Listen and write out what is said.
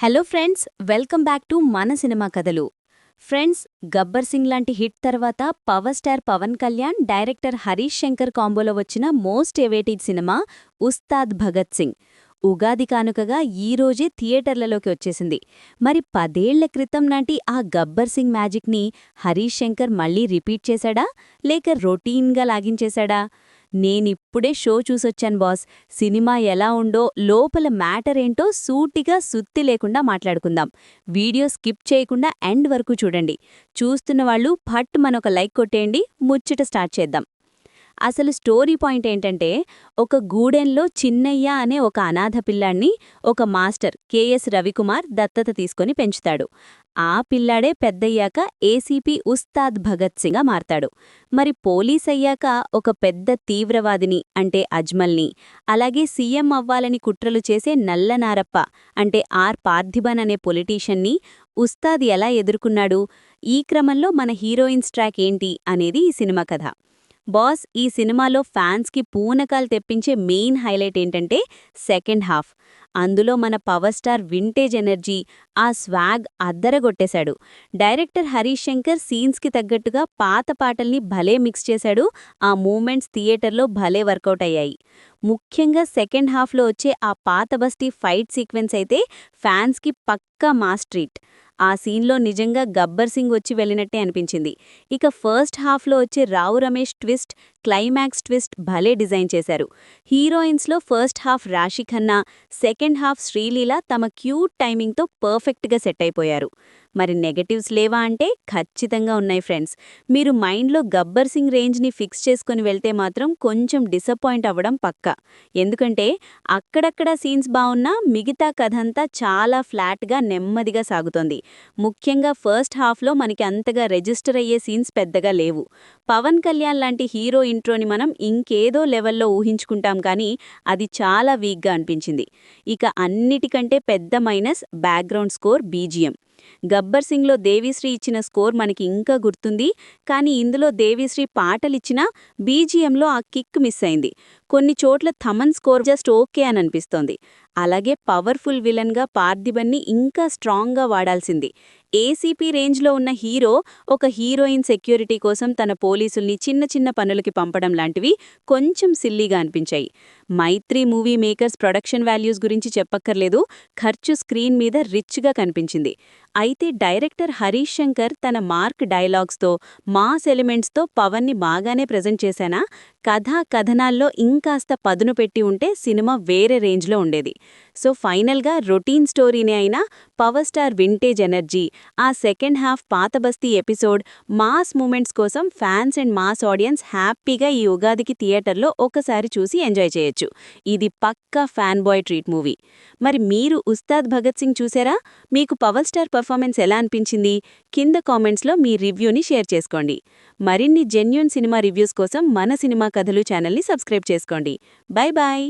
Hello friends, welcome back to మన cinema కథలు. Friends, Gabbar Singh లాంటి హిట్ తర్వాత power star Pawan Kalyan, director Harish Shankar కాంబోలో వచ్చిన most awaited cinema Ustaad Bhagat Singh Ugadi కానుకగా ఈరోజే థియేటర్లలోకి వచ్చేసింది. మరి 10 ఏళ్ల క్రితం నాటి ఆ గబ్బర్ సింగ్ మ్యాజిక్ని హరీష్ శంకర్ మళ్లీ రిపీట్ చేశాడా, లేక రొటీన్గా లాగించేశాడా? నేనిప్పుడే షో చూసొచ్చాను బాస్. సినిమా ఎలా ఉందో, లోపల మ్యాటర్ ఏంటో సూటిగా సుత్తి లేకుండా మాట్లాడుకుందాం. వీడియో స్కిప్ చేయకుండా ఎండ్ వరకు చూడండి. చూస్తున్న వాళ్ళు ఫట్ మనొక లైక్ కొట్టేయండి. ముచ్చట స్టార్ట్ చేద్దాం. అసలు స్టోరీ పాయింట్ ఏంటంటే, ఒక గూడెంలో చిన్నయ్య అనే ఒక అనాథ పిల్లాణ్ణి ఒక మాస్టర్ కెఎస్ రవికుమార్ దత్తత తీసుకొని పెంచుతాడు. ఆ పిల్లాడే పెద్దయ్యాక ఏసీపీ ఉస్తాద్ భగత్ సింగ్గా మారతాడు. మరి పోలీస్ అయ్యాక ఒక పెద్ద తీవ్రవాదిని అంటే అజ్మల్ని, అలాగే సీఎం అవ్వాలని కుట్రలు చేసే నల్లనారప్ప అంటే ఆర్ పార్థిబన్ అనే పొలిటీషియన్ని ఉస్తాద్ ఎలా ఎదుర్కొన్నాడు, ఈ క్రమంలో మన హీరోయిన్స్ ట్రాక్ ఏంటి అనేది ఈ సినిమా కథ. బాస్, ఈ సినిమాలో ఫ్యాన్స్కి పూనకాలు తెప్పించే మెయిన్ హైలైట్ ఏంటంటే సెకండ్ హాఫ్. అందులో మన పవర్ స్టార్ వింటేజ్ ఎనర్జీ, ఆ స్వాగ్ అద్దరగొట్టేశాడు. డైరెక్టర్ హరీష్ శంకర్ సీన్స్కి తగ్గట్టుగా పాత పాటల్ని భలే మిక్స్ చేశాడు. ఆ మూమెంట్స్ థియేటర్లో భలే వర్కౌట్ అయ్యాయి. ముఖ్యంగా సెకండ్ హాఫ్లో వచ్చే ఆ పాత బస్తీ ఫైట్ సీక్వెన్స్ అయితే ఫ్యాన్స్కి పక్కా మాస్ ట్రీట్. ఆ సీన్లో నిజంగా గబ్బర్ సింగ్ వచ్చి వెళ్ళినట్టే అనిపించింది. ఇక ఫస్ట్ హాఫ్లో వచ్చే Rao Ramesh twist, climax twist భలే డిజైన్ చేశారు. హీరోయిన్స్లో ఫస్ట్ హాఫ్ రాశి ఖన్నా, సెకండ్ హాఫ్ శ్రీలీల తమ క్యూట్ టైమింగ్తో పర్ఫెక్ట్గా సెట్ అయిపోయారు. మరి నెగటివ్స్ లేవా అంటే ఖచ్చితంగా ఉన్నాయి ఫ్రెండ్స్. మీరు మైండ్లో గబ్బర్ సింగ్ రేంజ్ని ఫిక్స్ చేసుకుని వెళ్తే మాత్రం కొంచెం డిసప్పాయింట్ అవ్వడం పక్కా. ఎందుకంటే అక్కడక్కడ సీన్స్ బావున్నా మిగతా కథంతా చాలా ఫ్లాట్గా నెమ్మదిగా సాగుతోంది. ముఖ్యంగా ఫస్ట్ హాఫ్లో మనకి అంతగా రిజిస్టర్ అయ్యే సీన్స్ పెద్దగా లేవు. పవన్ కళ్యాణ్ లాంటి హీరో ఇంట్రోని మనం ఇంకేదో లెవెల్లో ఊహించుకుంటాం, కానీ అది చాలా వీక్గా అనిపించింది. ఇక అన్నిటికంటే పెద్ద minus background score, BGM. Gabbar సింగ్లో దేవిశ్రీ ఇచ్చిన స్కోర్ మనకి ఇంకా గుర్తుంది, కానీ ఇందులో దేవిశ్రీ పాటలిచ్చినా బీజిఎంలో ఆ కిక్ మిస్ అయింది. కొన్ని చోట్ల థమన్ స్కోర్ జస్ట్ ఓకే అని అనిపిస్తోంది. అలాగే పవర్ఫుల్ విలన్గా పార్థిబన్ని ఇంకా స్ట్రాంగ్గా వాడాల్సింది. ఏసీపీ రేంజ్లో ఉన్న హీరో ఒక హీరోయిన్ సెక్యూరిటీ కోసం తన పోలీసుల్ని చిన్న చిన్న పనులకి పంపడం లాంటివి కొంచెం సిల్లీగా అనిపించాయి. మైత్రి మూవీ మేకర్స్ ప్రొడక్షన్ వాల్యూస్ గురించి చెప్పక్కర్లేదు. ఖర్చు స్క్రీన్ మీద రిచ్గా కనిపించింది. అయితే డైరెక్టర్ హరీష్ శంకర్ తన మార్క్ డైలాగ్స్తో, మాస్ ఎలిమెంట్స్తో పవన్ని బాగానే ప్రెజెంట్ చేశానా? కథనాల్లో ఇంకాస్త పదును పెట్టి ఉంటే సినిమా వేరే రేంజ్లో ఉండేది. సో ఫైనల్గా రొటీన్ స్టోరీనే అయినా పవర్ స్టార్ వింటేజ్ ఎనర్జీ, ఆ సెకండ్ హాఫ్ పాతబస్తీ ఎపిసోడ్, మాస్ మూమెంట్స్ కోసం ఫ్యాన్స్ అండ్ మాస్ ఆడియన్స్ హ్యాపీగా ఈ ఉగాదికి థియేటర్లో ఒకసారి చూసి ఎంజాయ్ చేయొచ్చు. ఇది పక్కా ఫ్యాన్ బాయ్ ట్రీట్ మూవీ. మరి మీరు ఉస్తాద్ భగత్ సింగ్ చూసారా? మీకు పవర్ స్టార్ పర్ఫార్మెన్స్ ఎలా అనిపించింది? కింద కామెంట్స్లో మీ రివ్యూని షేర్ చేసుకోండి. మరిన్ని జెన్యూన్ సినిమా రివ్యూస్ కోసం మన సినిమా కథలు ఛానల్ని సబ్స్క్రైబ్ చేసుకోండి. Bye bye.